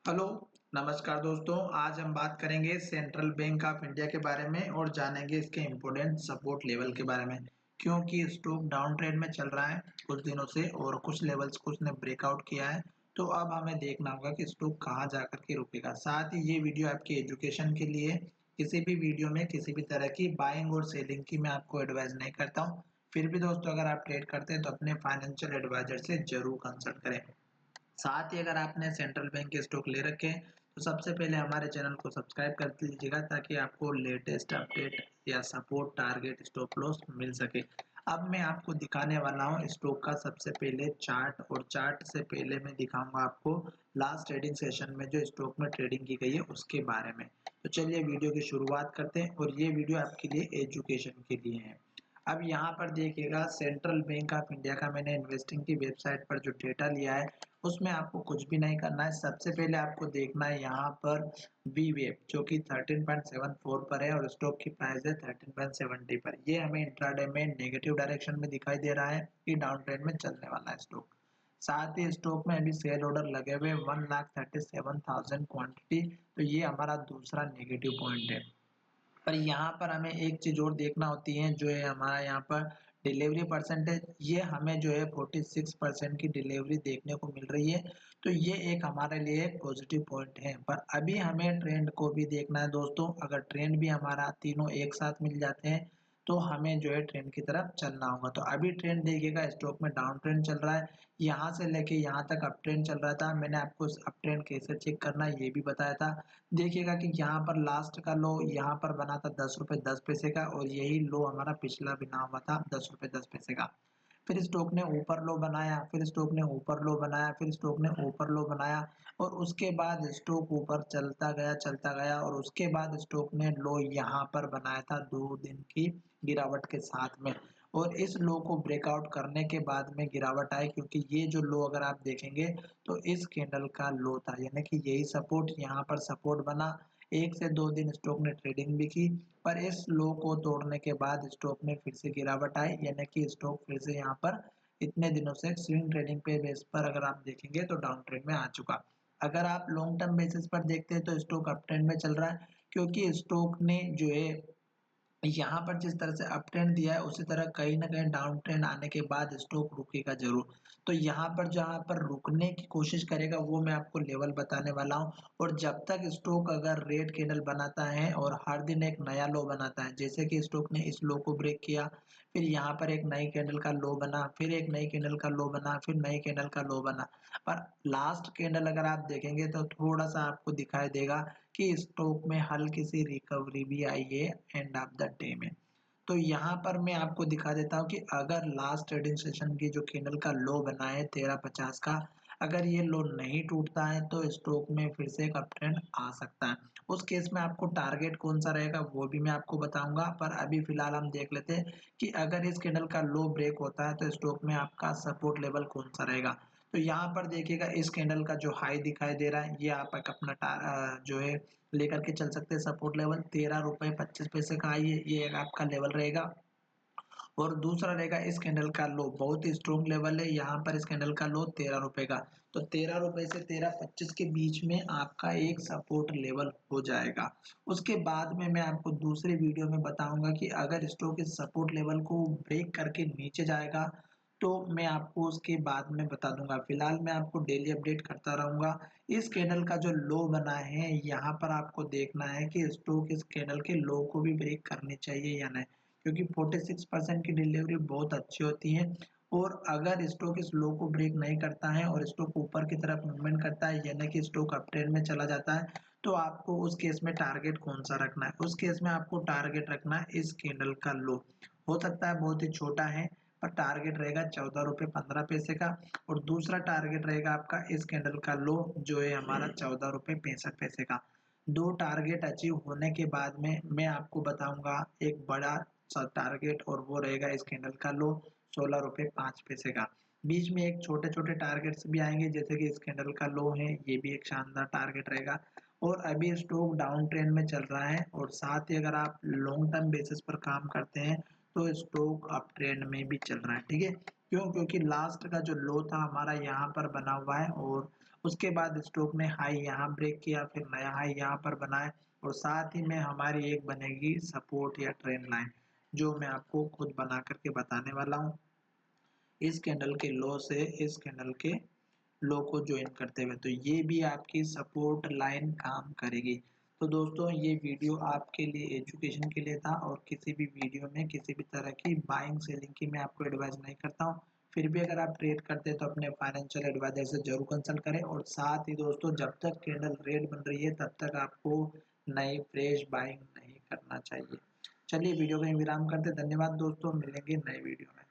Hello, नमस्कार दोस्तों। आज हम बात करेंगे सेंट्रल बैंक ऑफ इंडिया के बारे में और जानेंगे इसके इम्पोर्टेंट सपोर्ट लेवल के बारे में। क्योंकि स्टॉक डाउन ट्रेंड में चल रहा है कुछ दिनों से और कुछ लेवल्स को उसने ब्रेकआउट किया है, तो अब हमें देखना होगा कि स्टॉक कहाँ जाकर के रुकेगा। साथ ही ये वीडियो आपके एजुकेशन के लिए, किसी भी वीडियो में किसी भी तरह की बाइंग और सेलिंग की मैं आपको एडवाइस नहीं करता हूँ। फिर भी दोस्तों, अगर आप ट्रेड करते हैं तो अपने फाइनेंशियल एडवाइजर से जरूर कंसल्ट करें। साथ ही अगर आपने सेंट्रल बैंक के स्टॉक ले रखे हैं तो सबसे पहले हमारे चैनल को सब्सक्राइब कर लीजिएगा ताकि आपको लेटेस्ट अपडेट या सपोर्ट टारगेट स्टॉप लॉस मिल सके। अब मैं आपको दिखाने वाला हूं स्टॉक का सबसे पहले चार्ट, और चार्ट से पहले मैं दिखाऊंगा आपको लास्ट ट्रेडिंग सेशन में जो स्टॉक में ट्रेडिंग की गई है उसके बारे में। तो चलिए वीडियो की शुरुआत करते हैं, और ये वीडियो आपके लिए एजुकेशन के लिए है। अब यहाँ पर देखिएगा, सेंट्रल बैंक ऑफ इंडिया का मैंने इन्वेस्टिंग की वेबसाइट पर जो डेटा लिया है उसमें आपको कुछ भी नहीं करना है। सबसे पहले आपको देखना है यहाँ पर बी वेब जो कि 13.74 पर है और स्टॉक की प्राइस है 13.70 पर। ये हमें इंट्राडे में नेगेटिव डायरेक्शन में दिखाई दे रहा है कि डाउन ट्रेंड में चलने वाला है स्टॉक। साथ ही स्टॉक में अभी सेल ऑर्डर लगे हुए 1,37,000 क्वांटिटी, तो ये हमारा दूसरा नेगेटिव पॉइंट है। पर यहाँ पर हमें एक चीज और देखना होती है, जो है हमारा यहाँ पर डिलीवरी परसेंटेज, ये हमें जो है 46% की डिलीवरी देखने को मिल रही है। तो ये एक हमारे लिए पॉजिटिव पॉइंट है। पर अभी हमें ट्रेंड को भी देखना है दोस्तों। अगर ट्रेंड भी हमारा तीनों एक साथ मिल जाते हैं तो हमें जो है ट्रेंड की तरफ चलना होगा। तो अभी ट्रेंड देखिएगा, स्टॉक में डाउन ट्रेंड चल रहा है, यहाँ से लेके यहाँ तक अप ट्रेंड चल रहा था। मैंने आपको अप ट्रेंड कैसे चेक करना है ये भी बताया था। देखिएगा कि यहाँ पर लास्ट का लो यहाँ पर बना था 10 रुपए 10 पैसे का, और यही लो हमारा पिछला बिना हुआ था 10 रुपए 10 पैसे का। फिर स्टॉक ने ऊपर लो बनाया, फिर स्टॉक ने ऊपर लो बनाया, फिर स्टॉक ने ऊपर लो बनाया, और उसके बाद स्टॉक ऊपर चलता गया, और उसके बाद स्टॉक ने लो यहाँ पर बनाया था 2 दिन की गिरावट के साथ में। और इस लो को ब्रेकआउट करने के बाद में गिरावट आई, क्योंकि ये जो लो अगर आप देखेंगे तो इस कैंडल का लो था, यानी कि यही सपोर्ट यहाँ पर सपोर्ट बना। 1 से 2 दिन स्टॉक ने ट्रेडिंग भी की, पर इस लो को तोड़ने के बाद स्टॉक में फिर से गिरावट आई, यानी कि स्टॉक फिर से यहाँ पर इतने दिनों से स्विंग ट्रेडिंग पे बेस पर अगर आप देखेंगे तो डाउन ट्रेंड में आ चुका। अगर आप लॉन्ग टर्म बेसिस पर देखते हैं तो स्टॉक अप ट्रेंड में चल रहा है, क्योंकि स्टॉक ने जो है यहाँ पर जिस तरह से अप ट्रेंड दिया है उसी तरह कहीं ना कहीं डाउन ट्रेंड आने के बाद स्टॉक रुकेगा जरूर। तो यहाँ पर जहाँ पर रुकने की कोशिश करेगा वो मैं आपको लेवल बताने वाला हूँ। और जब तक स्टॉक अगर रेड कैंडल बनाता है और हर दिन एक नया लो बनाता है, जैसे कि स्टॉक ने इस लो को ब्रेक किया, फिर यहाँ पर एक नई कैंडल का लो बना, फिर एक नई कैंडल का लो बना, फिर नई कैंडल का लो बना, पर लास्ट कैंडल अगर आप देखेंगे तो थोड़ा सा आपको दिखाई देगा कि स्टॉक में हल्की सी रिकवरी भी आई है एंड ऑफ द डे में। तो यहाँ पर मैं आपको दिखा देता हूँ कि अगर लास्ट ट्रेडिंग सेशन की जो कैंडल का लो बना है 1350 का, अगर ये लो नहीं टूटता है तो स्टॉक में फिर से एक अप ट्रेंड आ सकता है। उस केस में आपको टारगेट कौन सा रहेगा वो भी मैं आपको बताऊंगा, पर अभी फिलहाल हम देख लेते हैं कि अगर इस कैंडल का लो ब्रेक होता है तो स्टॉक में आपका सपोर्ट लेवल कौन सा रहेगा। तो यहाँ पर देखिएगा, इस कैंडल का जो हाई दिखाई दे रहा है ये आप अपना जो है लेकर के चल सकते हैं। सपोर्ट लेवल 13 रुपए 25 पैसे का हाई है, ये आपका लेवल रहेगा। और दूसरा रहेगा इस कैंडल का लो, बहुत ही स्ट्रॉन्ग लेवल है यहाँ पर इस कैंडल का लो 13 रुपए का। तो 13 रुपए से 13.25 के बीच में आपका एक सपोर्ट लेवल हो जाएगा। उसके बाद में मैं आपको दूसरे वीडियो में बताऊंगा कि अगर स्टॉक इस सपोर्ट लेवल को ब्रेक करके नीचे जाएगा तो मैं आपको उसके बाद में बता दूंगा। फिलहाल मैं आपको डेली अपडेट करता रहूंगा। इस कैंडल का जो लो बना है यहाँ पर आपको देखना है कि स्टॉक इस कैंडल के लो को भी ब्रेक करनी चाहिए या नहीं, क्योंकि 46% की डिलीवरी बहुत अच्छी होती है। और अगर स्टॉक इस लो को ब्रेक नहीं करता है और स्टॉक ऊपर की तरफ मूवमेंट करता है, यानी कि स्टॉक अप ट्रेंड में चला जाता है, तो आपको उस केस में टारगेट कौन सा रखना है। उस केस में आपको टारगेट रखना है इस कैंडल का लो। हो सकता है बहुत ही छोटा है, पर टारगेट रहेगा 14 रुपए 15 पैसे का। और दूसरा टारगेट रहेगा आपका इस कैंडल का लो जो है हमारा 14 रुपए 65 पैसे का। दो टारगेट अचीव होने के बाद में मैं आपको बताऊंगा एक बड़ा सा टारगेट, और वो रहेगा इस कैंडल का लो 16 रुपए 5 पैसे का। बीच में एक छोटे छोटे टारगेट्स भी आएंगे, जैसे कि इस कैंडल का लो है, ये भी एक शानदार टारगेट रहेगा। और अभी स्टॉक डाउन ट्रेंड में चल रहा है, और साथ ही अगर आप लॉन्ग टर्म बेसिस पर काम करते हैं तो स्टॉक अप ट्रेंड में भी चल रहा है। ठीक है, क्यों? क्योंकि लास्ट का जो लो था हमारा यहाँ पर बना हुआ है, और उसके बाद स्टॉक ने हाई यहाँ ब्रेक किया, फिर नया हाई यहाँ पर बनाए और साथ ही में हमारी एक बनेगी सपोर्ट या ट्रेंड लाइन, जो मैं आपको खुद बना करके बताने वाला हूँ। इस कैंडल के लो से इस कैंडल के लो को ज्वाइन करते हुए, तो ये भी आपकी सपोर्ट लाइन काम करेगी। तो दोस्तों ये वीडियो आपके लिए एजुकेशन के लिए था और किसी भी वीडियो में किसी भी तरह की बाइंग सेलिंग की मैं आपको एडवाइस नहीं करता हूँ। फिर भी अगर आप ट्रेड करते हैं तो अपने फाइनेंशियल एडवाइजर से जरूर कंसल्ट करें और साथ ही दोस्तों जब तक कैंडल रेड बन रही है तब तक आपको नई फ्रेश बाइंग नहीं करना चाहिए। चलिए वीडियो को यहीं विराम करते, धन्यवाद दोस्तों, मिलेंगे नए वीडियो में।